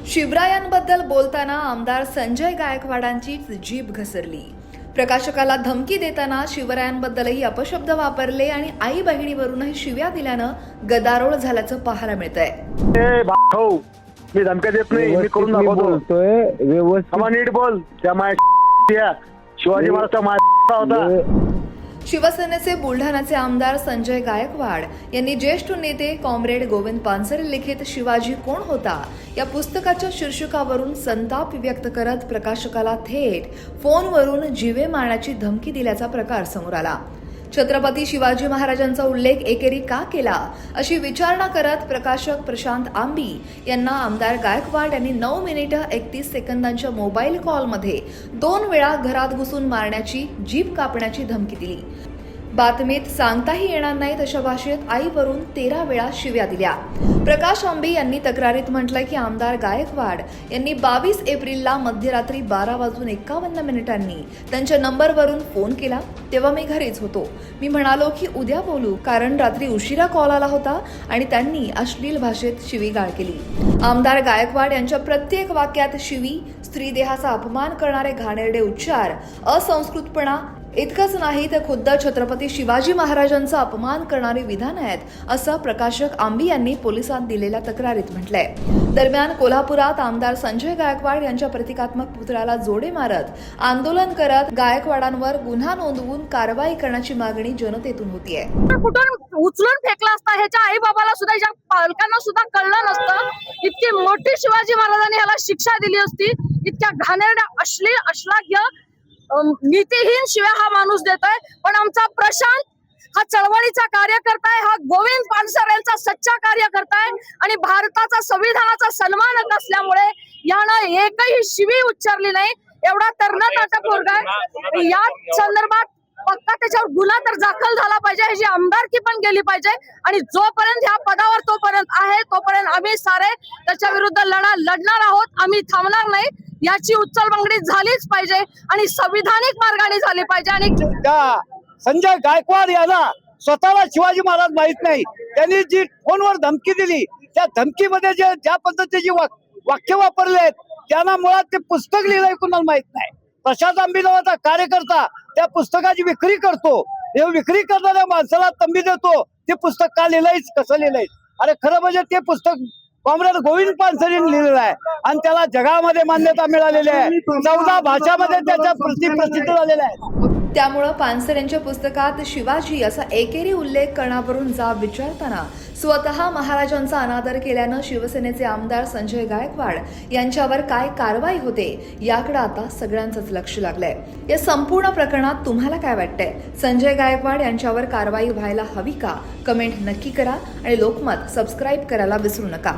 शिवरायांबद्दल बोलताना आमदार संजय गायकवाडांची जीभ घसरली। प्रकाशकाला धमकी देताना शिवरायांबद्दलही अपशब्द वापरले आणि आई बहिणीवरूनही शिव्या दिल्यानं गदारोळ झाल्याचं पाहायला मिळतंय। मी धमक्या देत नाही, मी करून दाखवतोय व्यवस्थित नीट बोल। त्या शिवाजी महाराजचा होता। शिवसेनेचे बुलढाण्याचे आमदार संजय गायकवाड यांनी ज्येष्ठ नेते कॉम्रेड गोविंद पानसरे लिखित शिवाजी कोण होता या पुस्तकाच्या शीर्षकावरून संताप व्यक्त करत प्रकाशकाला थेट फोनवरून जीवे मारण्याची धमकी दिल्याचा प्रकार समोर आला। छत्रपती शिवाजी महाराजांचा उल्लेख एकेरी का केला अशी विचारणा करत प्रकाशक प्रशांत आंबी यांना आमदार गायकवाड यांनी 9 मिनिटं 31 सेकंदांच्या मोबाईल कॉलमध्ये 2 वेळा घरात घुसून मारण्याची, जीभ कापण्याची धमकी दिली। बातमीत सांगताही येणार नाहीत अशा भाषेत आईवरून 13 वेळा शिव्या दिल्या। प्रकाश आंबे यांनी तक्रारीत म्हटलंय की आमदार गायकवाड यांनी 22 एप्रिलला मध्यरात्री 12:51 त्यांच्या नंबरवरून फोन केला। तेव्हा मी घरीच होतो। मी म्हणालो की उद्या बोलू, कारण रात्री उशिरा कॉल आला होता आणि त्यांनी अश्लील भाषेत शिवीगाळ केली। आमदार गायकवाड यांच्या प्रत्येक वाक्यात शिवी, स्त्रीदेहाचा अपमान करणारे घाणेरडे उच्चार, असंस्कृतपणा इतकंच नाही तर खुद्द छत्रपती शिवाजी महाराजांचा अपमान करणारी विधान आहेत, असं प्रकाशक आंबी यांनी पोलिसांत दिलेल्या तक्रारीत म्हटलंय। दरम्यान कोल्हापुरात आमदार संजय गायकवाड यांच्या प्रतिकात्मक पुतळ्याला जोडे मारत आंदोलन करत गायकवाडांवर गुन्हा नोंदवून कारवाई करण्याची मागणी जनतेतून होतीये। कुठून उचलून फेकला असता ह्याच्या आई बाबाला सुद्धा, ह्याच्या पालकांना सुद्धा कळलं नसतं। इतकी मोठी शिवाजी महाराजांनी ह्याला शिक्षा दिली असती। इतक्या घाणेरड्या अश्लील अश्लाघ्य नीतिहीन शिव्या हा माणूस देतोय। पण आमचा प्रशांत हा चळवळीचा कार्यकर्ता आहे, हा गोविंद पानसरेंचा सच्चा कार्यकर्ता आहे आणि भारताचा संविधानाचा सन्मानक असल्यामुळे यानं एकही शिवी उच्चारली नाही। एवढा तरणताटा पोरगा आहे। या संदर्भात पक्का त्याच्यावर गुन्हा तर दाखल झाला पाहिजे, ह्याची आमदारकी पण गेली पाहिजे आणि जोपर्यंत ह्या पदावर तोपर्यंत आहे तोपर्यंत आम्ही सारे त्याच्या विरुद्ध लढणार आहोत। आम्ही थांबणार नाही। याची उचलबांगडी झालीच पाहिजे आणि संविधानिक मार्गाने झाली पाहिजे। आणि संजय गायकवाड यांना स्वतःला शिवाजी महाराज माहित नाही। त्यांनी जी फोनवर धमकी दिली त्या धमकीमध्ये ज्या पद्धतीची वाक्य वापरले आहेत त्यांना मुळात ते पुस्तक लिहिलंय कुणाला माहित नाही। प्रशांत आंबे नावाचा कार्यकर्ता त्या पुस्तकाची विक्री करतो। हे विक्री करणाऱ्या माणसाला तंबी देतो ते पुस्तक का लिहिलंयच, कसं लिहिलंय? अरे खरं म्हणजे ते पुस्तक कॉम्रेड गोविंद पानसरेंनी लिहिलेलं आहे आणि त्याला जगामध्ये मान्यता मिळालेली आहे। 14 भाषांमध्ये त्याच्या प्रसिद्ध झालेल्या आहे। त्यामुळं पानसरेंच्या पुस्तकात शिवाजी असा एकेरी उल्लेख करण्यावरून जाब विचारताना स्वतः महाराजांचा अनादर केल्यानं शिवसेनेचे आमदार संजय गायकवाड यांच्यावर काय कारवाई होते याकडे आता सगळ्यांचंच लक्ष लागलंय। या संपूर्ण प्रकरणात तुम्हाला काय वाटतंय? संजय गायकवाड यांच्यावर कारवाई व्हायला हवी का? कमेंट नक्की करा आणि लोकमत सबस्क्राईब करायला विसरू नका।